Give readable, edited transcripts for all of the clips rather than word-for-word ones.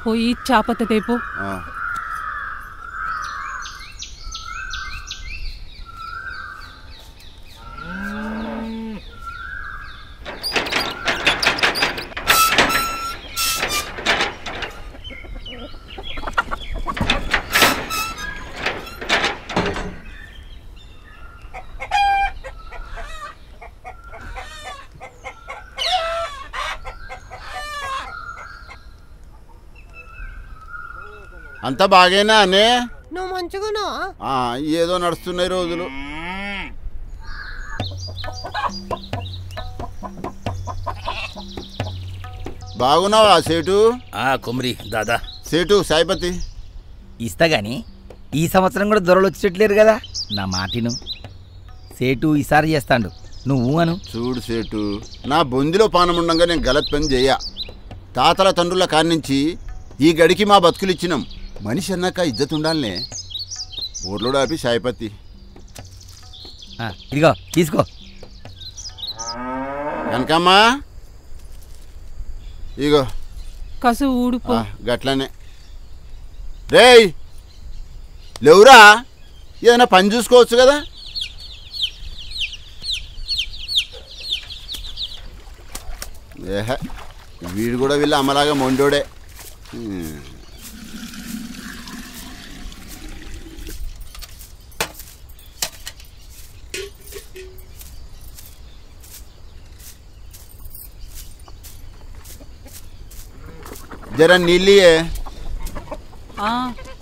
పోయి చాపత్త తేపు. అంతా బాగేనా అనే? నువ్వు మంచిగానా? ఏదో నడుస్తున్నాయి రోజులు. బాగున్నావా సేటు? కుమరి దాదా. సేటు సాయిపతి ఇస్తా గాని ఈ సంవత్సరం కూడా దొరలు వచ్చేట్లేరు కదా. నా మాటిను సేటు ఈసారి చేస్తాడు, నువ్వు అను. చూడు సేటు, నా బొందిలో పానముండంగా నేను గలత్ పని చేయ. తాతల తండ్రుల కానించి ఈ గడికి మా బతుకులు ఇచ్చినాం. మనిషి అన్నాక ఇజ్జత్ ఉండాలనే. ఊర్లోడు ఆపి సాయిపతి ఇదిగో తీసుకో. కనకమ్మా ఇగో కసు ఊడిపో. గట్లనే రేయ్ లేవురా, ఏదైనా పని చూసుకోవచ్చు కదా. వీడు కూడా వీళ్ళు అమ్మలాగా మొండోడే. జర నీళ్ళే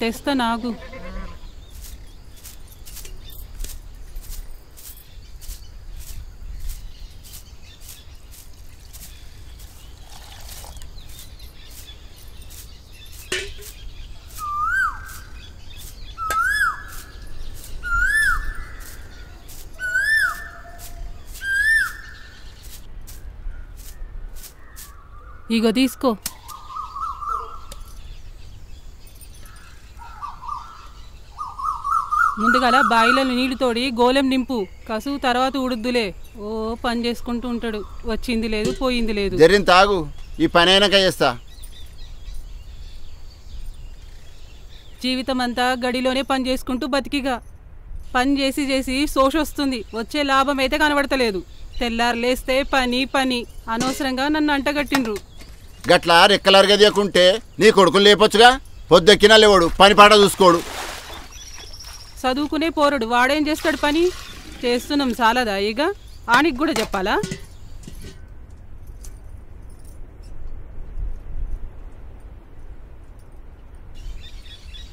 తెస్తా నాగు. ఇగో తీసుకో. ముందుగల బాయిలో నీళ్లు తోడి గోలెం నింపు. కసువు తర్వాత ఉడుద్దులే. ఓ పని చేసుకుంటూ ఉంటాడు, వచ్చింది లేదు పోయింది లేదు. జరిగింది తాగు, ఈ పని అయినాక చేస్తా. జీవితం అంతా గడిలోనే పని చేసుకుంటూ బతికిగా. పని చేసి చేసి శోషొస్తుంది, వచ్చే లాభం అయితే కనబడతలేదు. తెల్లారు లేస్తే పని పని. అనవసరంగా నన్ను అంటగట్టిండ్రు. గట్లా రెక్కలారుగా తీయకుంటే నీ కొడుకుని లేపొచ్చుగా. పొద్దెక్కినా లేవాడు, పని పాట చూసుకోడు. చదువుకునే పోరడు, వాడేం చేస్తాడు పని? చేస్తున్నాం చాలదా ఇక? ఆనికి కూడా చెప్పాలా?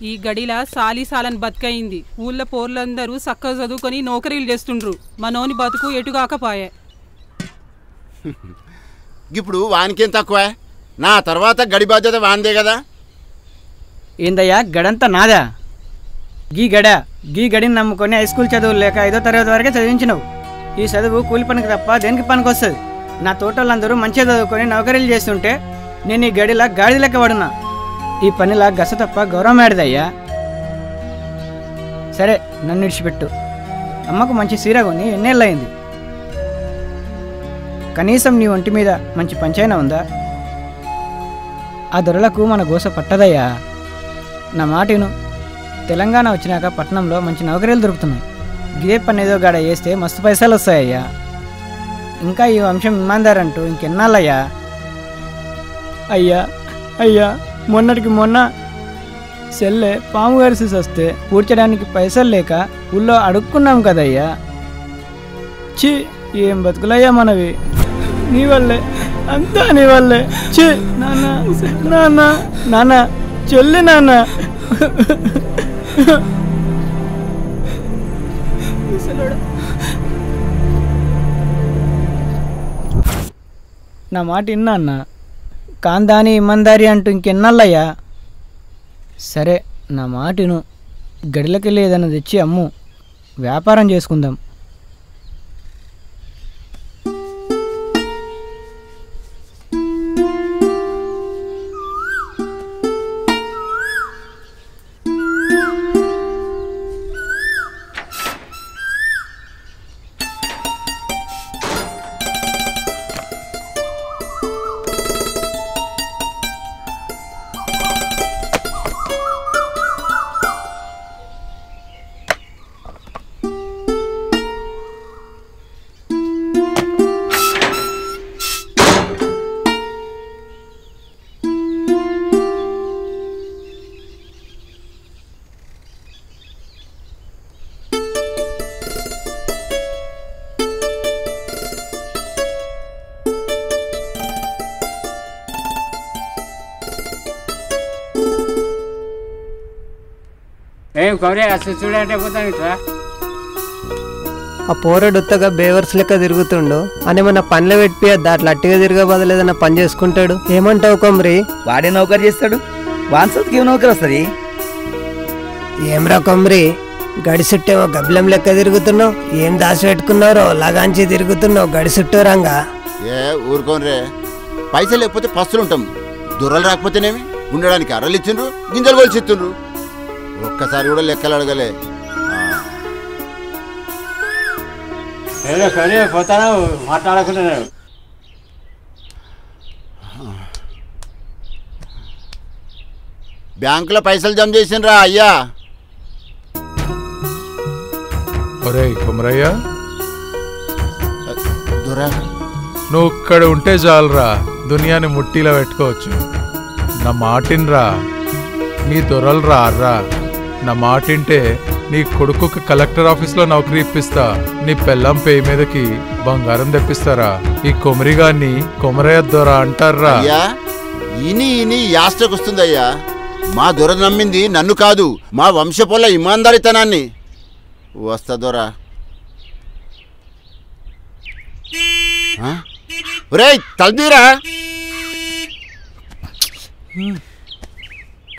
ఈ గడిలా సాలిసాలని బతుకయింది. ఊళ్ళో పోర్లందరూ చక్కగా చదువుకొని నౌకరీలు చేస్తుండ్రు. మనోని బతుకు ఎటుగాకపాయే. ఇప్పుడు వానికేం తక్కువ? నా తర్వాత గడి బాధ్యత వాందే కదా. ఏందయ్యా గడంతా నాదా? గీ గడిని నమ్ముకొని హై స్కూల్ చదువు లేక 5వ తరగతి వరకే చదివించినవు. ఈ చదువు కూలి పనికి తప్ప దేనికి పనికి వస్తుంది? నా తోటోళ్ళందరూ మంచిగా చదువుకొని నౌకరీలు చేస్తుంటే నేను ఈ గడిలా గాడి లెక్క పడున్నా. ఈ పనిలా గస తప్ప గౌరవం ఆడదయ్యా. సరే నన్ను విడిచిపెట్టు. అమ్మకు మంచి సీర కొని ఎన్నేళ్ళయింది. కనీసం నీ ఒంటి మీద మంచి పంచైనా ఉందా? ఆ దొరలకు మన గోస పట్టదయ్యా. నా మాటను తెలంగాణ వచ్చినాక పట్టణంలో మంచి నౌకరీలు దొరుకుతున్నాయి. గిదే పని ఏదో గాడ వేస్తే మస్తు పైసలు వస్తాయ్యా. ఇంకా ఈ వంశం ఇమాందార్ అంటూ ఇంకెన్నాళ్ళయ్యా? అయ్యా మొన్నటికి మొన్న సెల్లె పాము గరిసి వస్తే పూడ్చడానికి పైసలు లేక ఊళ్ళో అడుక్కున్నాం కదయ్యా. ఛీ ఏం బతుకులయ్యా మనవి. నీ వల్లే అంతా, నీ వల్లే. ఛీ నాన్న చెల్లి నాన్న. నా మాట విన్నా అన్న. కాందాని ఇమ్మందారి అంటూ ఇంకెన్నాళ్ళయ్యా? సరే నా మాటను గడిలకెళ్ళి ఏదైనా తెచ్చి అమ్ము, వ్యాపారం చేసుకుందాం. ఏం కౌరే చూడంటే పోతాను ఇట్లా. ఆ పోరడు ఉత్తగా బేవర్స్ లెక్క తిరుగుతుండు అని మన పనిలో పెట్టియద్దు. అట్లా అట్టిగా తిరిగే బదులు ఏదైనా పని చేసుకుంటాడు. ఏమంటావు కొమ్రి? వాడే నౌకరు చేస్తాడు, వాన్సత్కి ఏం నౌకరు వస్తుంది? ఏమ్రా కొమ్రి, గడి చుట్టేమో గబ్బలం లెక్క తిరుగుతున్నావు. ఏం దాచి పెట్టుకున్నారో లగాంచి తిరుగుతున్నావు గడి చుట్టూ రంగా. ఏ ఊరుకోనరే, పైసలు లేకపోతే పస్తులుంటాం, దొరలు రాకపోతేనేమి ఉండడానికి అర్రలు ఇచ్చిండ్రు, గింజలు కొలిచి ఇస్తుండ్రు. ఒక్కసారి కూడా లెక్కలు అడగలే. ఏదో కౌరే పోతాను మాట్లాడుకుంటున్నాను. బ్యాంకులో పైసలు జమ చేసిండ్రా అయ్యా. ఒరే కుమరయ్య, దొరా నువ్వు ఇక్కడ ఉంటే చాలరా, దునియాని ముట్టిలో పెట్టుకోవచ్చు. నా మాటిన్రా, నీ దొరలు రా. నా మాటింటే నీ కొడుకు కలెక్టర్ ఆఫీస్లో నౌకరీ ఇప్పిస్తా. నీ పెళ్ళం పేయి మీదకి బంగారం తెప్పిస్తారా. ఈ కొమరిగాన్ని కొమరయ్య దొర అంటారా. అయ్యా ఇని యాస్టకొస్తుందయ్యా. మా దొర నమ్మింది నన్ను కాదు, మా వంశపోల ఇమాందారితనాన్ని. వస్తా దొరా. ఒరేయ్ తల్దీరా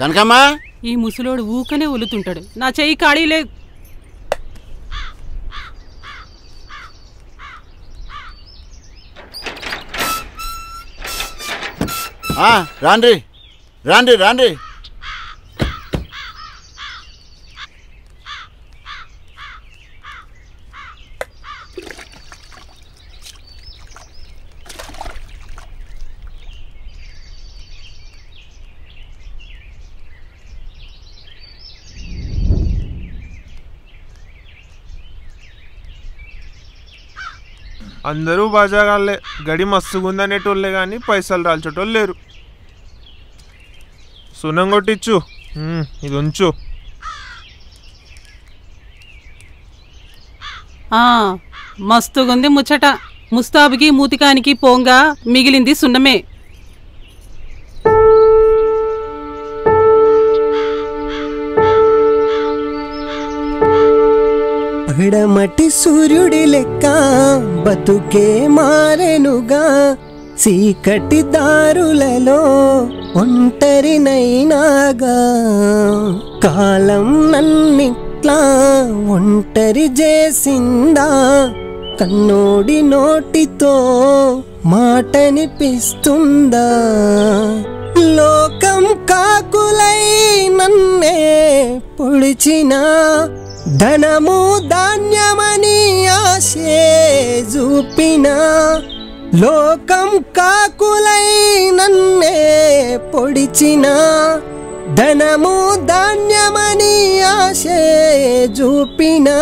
కనకమ్మా. ఈ ముసలోడు ఊకనే ఉలుతుంటాడు, నా చెయ్యి ఖాళీ లేదు. రాండ్రి రాండ్రి రాండ్రి. అందరూ బాజాగాళ్ళే, గడి మస్తుగుందనేటోళ్ళే కానీ పైసలు రాల్చేటోళ్ళు లేరు. సున్నం కొట్టిచ్చు, ఇది ఉంచు. మస్తుగుంది ముచ్చట. ముస్తాబుకి మూతికానికి పోంగా మిగిలింది సున్నమే. పడమటి సూర్యుడి లెక్క బతుకే మారెనుగా, చీకటి దారులలో ఒంటరినైనాగా. కాలం నన్నిట్లా ఒంటరి చేసిందా, కన్నోడి నోటితో మాటనిపిస్తుందా. లోకం కాకులై నన్నే పొడిచినా, ధనము ధాన్యమని ఆశే చూపినా. లోకం కాకులై నన్నే పొడిచినా, ధనము ధాన్యమని ఆశే చూపినా.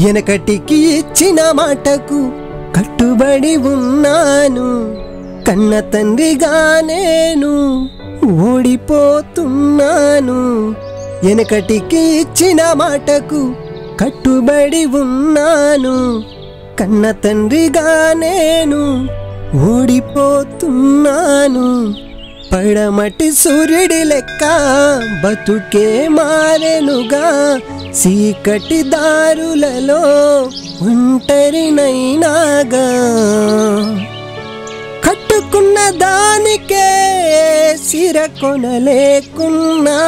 వెనకటికి ఇచ్చిన మాటకు కట్టుబడి ఉన్నాను, కన్న తండ్రిగా నేను ఓడిపోతున్నాను. వెనకటికి ఇచ్చిన మాటకు కట్టుబడి ఉన్నాను, కన్న తండ్రిగా నేను ఓడిపోతున్నాను. పడమటి సూర్యుడి లెక్క బతుకే మారెనుగా, చీకటి దారులలో ఒంటరినైనాగా. కట్టుకున్న దానికే సిర కొనలేకున్నా,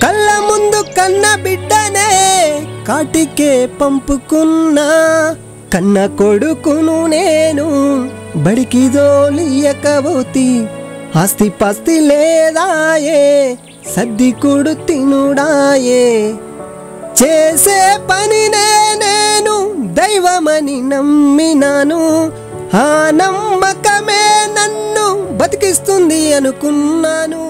కళ్ళ ముందు కన్న బిడ్డనే కాటికే పంపుకున్నా. కన్న కొడుకును నేను బడికి దోలియకపోతి, ఆస్తి పాస్తి లేదాయే, సర్దికుడు తినుడాయే. చేసే పనినే నేను దైవమని నమ్మినాను, ఆ నమ్మకమే నన్ను బతికిస్తుంది అనుకున్నాను.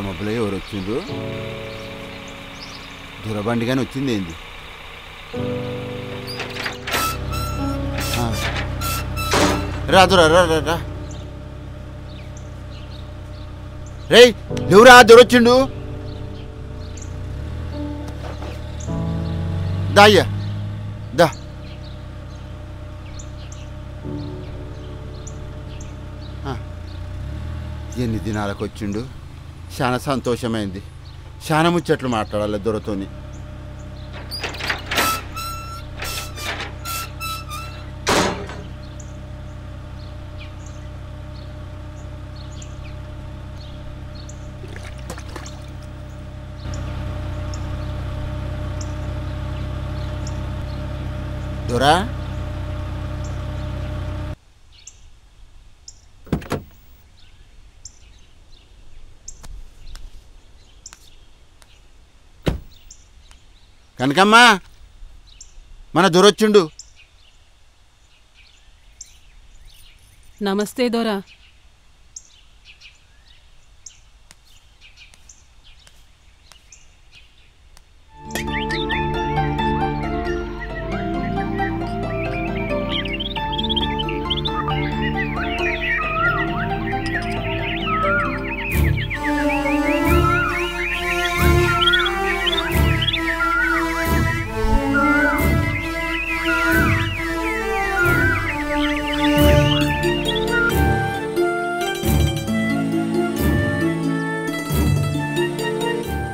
మబ్బుల ఎవరు వచ్చిండ్రు? దురబండిగానే వచ్చింది ఏంది? రా దొరా రా రా రా రే ఎవరా దొరొచ్చిండు దాయ్యా దా ఎన్ని దినాలకు వచ్చిండు చాలా సంతోషమైంది చాలా ముచ్చట్లు మాట్లాడాలి దొరతోని దొరా కనకమ్మ మన దొరొచ్చిండు నమస్తే దొరా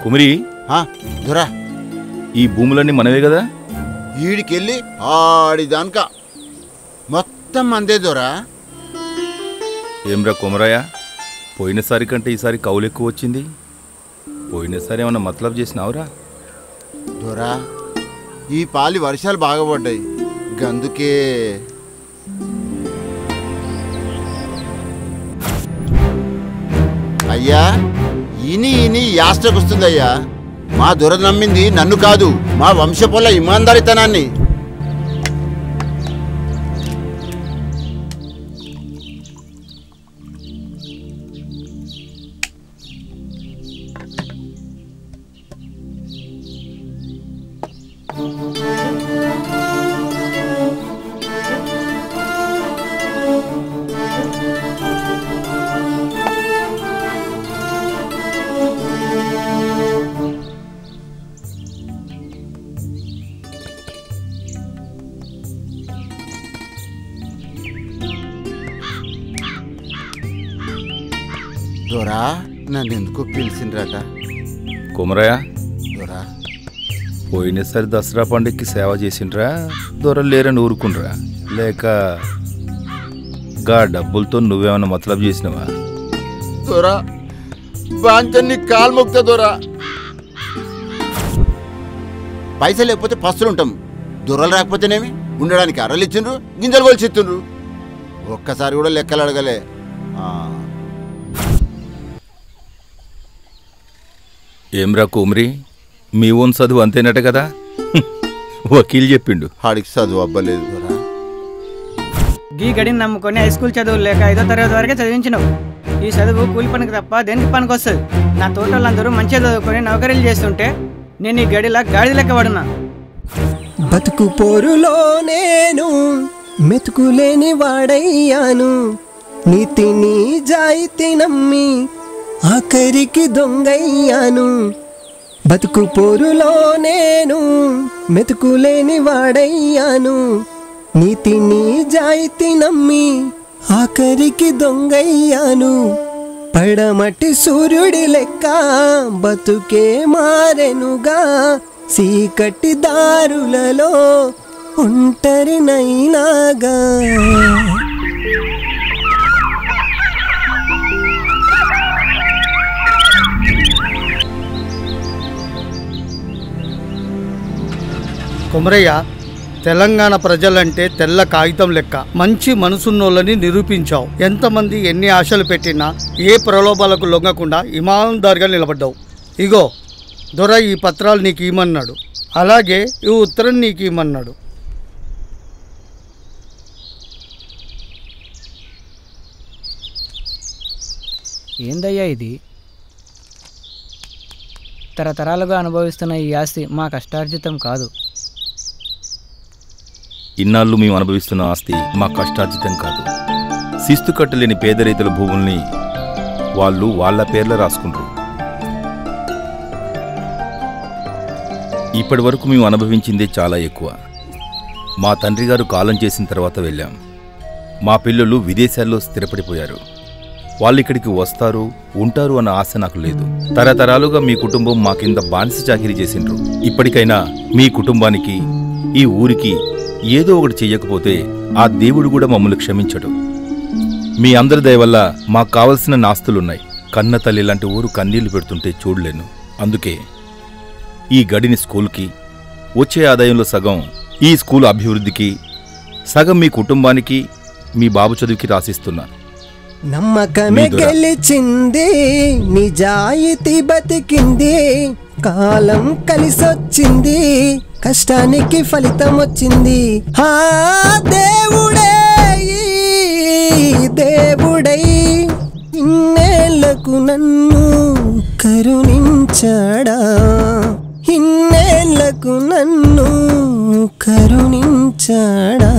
కుమిరి దొరా ఈ భూములన్నీ మనవే కదా ఈడికెళ్ళి ఆడిదానిక మొత్తం మందే దొరా ఏమ్రా కుమరయ్య పోయినసారి కంటే ఈసారి కౌలు ఎక్కువ వచ్చింది పోయినసారి ఏమన్నా మతలబ్ చేసినావురా దొరా ఈ పాలి వర్షాలు బాగా పడ్డాయి గందుకే అయ్యా ఇని యాస్టకొస్తుందయ్యా మా దొర నమ్మింది నన్ను కాదు మా వంశపుల ఇమాందారితనాన్ని దొరా నన్ను ఎందుకో పిలిచిండ్రట కుమరయ్య దొరా పోయినసారి దసరా పండుగకి సేవ చేసిండ్రా దొరలు లేరని ఊరుకుండ్రా లేక గా డబ్బులతో నువ్వేమన్నా మతలబ్ చేసినవా దొరా బాంచన్ని కాలు మొక్తా దొరా పైసలు లేకపోతే పస్తులు ఉంటాం దొరలు రాకపోతేనేమి ఉండడానికి అర్రలు ఇచ్చిండ్రు గింజలు కొలిచిత్తుండ్రు ఒక్కసారి కూడా లెక్కలు అడగలే ఏమ్రా కుమరి మీ ఓన్ చదువు అంతేనట కదా వకీలు చెప్పిండు ఆడికి చదువు అవ్వలేదు దొరా గీ గడిని నమ్ముకొని హై స్కూల్ చదువు లేక 5వ తరగతి వరకే చదివించినావు ఈ చదువు కూలి పనికి తప్ప దేనికి పనికి వస్తుంది నా తోటలందరూ మంచిగా చదువుకొని నౌకరీలు చేస్తుంటే నేను ఈ గడిలా గాడి లెక్క పడున్నా బతుకు పోరులో నేను మెతుకులేని వాడయ్యాను నీతి నిజాయితీ నమ్మి ఆఖరికి దొంగయ్యాను బతుకు పోరులో నేను మెతుకులేని వాడయ్యాను నీతి నిజాయితీ నమ్మి ఆఖరికి దొంగయ్యాను పడమటి సూర్యుడి లెక్క బతుకే మారెనుగా చీకటి దారులలో ఒంటరినైనాగా కుమరయ్య తెలంగాణ ప్రజలంటే తెల్ల కాగితం లెక్క మంచి మనసున్నోళ్ళని నిరూపించావు ఎంతమంది ఎన్ని ఆశలు పెట్టినా ఏ ప్రలోభాలకు లొంగకుండా ఇమాందారుగా నిలబడ్డావు ఇగో దొర ఈ పత్రాలు నీకు ఇమ్మన్నాడు అలాగే ఈ ఉత్తరం నీకు ఇమ్మన్నాడు ఏందయ్యా ఇది తరతరాలుగా అనుభవిస్తున్న ఈ ఆస్తి మా కష్టార్జితం కాదు ఇన్నాళ్ళు మేము అనుభవిస్తున్న ఆస్తి మా కష్టార్జితం కాదు. శిస్తు కట్టలేని పేద రైతుల భూముల్ని వాళ్ళు వాళ్ళ పేర్ల రాసుకుంటారు. ఇప్పటి వరకు మేము అనుభవించిందే చాలా ఎక్కువ. మా తండ్రి గారు కాలం చేసిన తర్వాత వెళ్ళాం. మా పిల్లలు విదేశాల్లో స్థిరపడిపోయారు. వాళ్ళు ఇక్కడికి వస్తారు, ఉంటారు అన్న ఆశ నాకు లేదు. తరతరాలుగా మీ కుటుంబం మా కింద బానిస చాకిరీ చేసిండ్రు. ఇప్పటికైనా మీ కుటుంబానికి, ఈ ఊరికి ఏదో ఒకటి చెయ్యకపోతే ఆ దేవుడు కూడా మమ్మల్ని క్షమించడు. మీ అందరి దయ వల్ల మాకు కావలసిన నాస్తులున్నాయి. కన్న తల్లి లాంటి ఊరు కన్నీళ్లు పెడుతుంటే చూడలేను. అందుకే ఈ గడిని స్కూల్కి, వచ్చే ఆదాయంలో సగం ఈ స్కూల్ అభివృద్ధికి, సగం మీ కుటుంబానికి, మీ బాబు చదువుకి రాసిస్తున్నా. నమ్మకమే గెలిచింది, నిజాయితీ బతికింది, కాలం కలిసొచ్చింది, కష్టానికి ఫలితం వచ్చింది. ఆ దేవుడే దేవుడై ఇన్నేళ్లకు నన్ను కరుణించాడా, ఇన్నేళ్లకు నన్ను కరుణించాడా.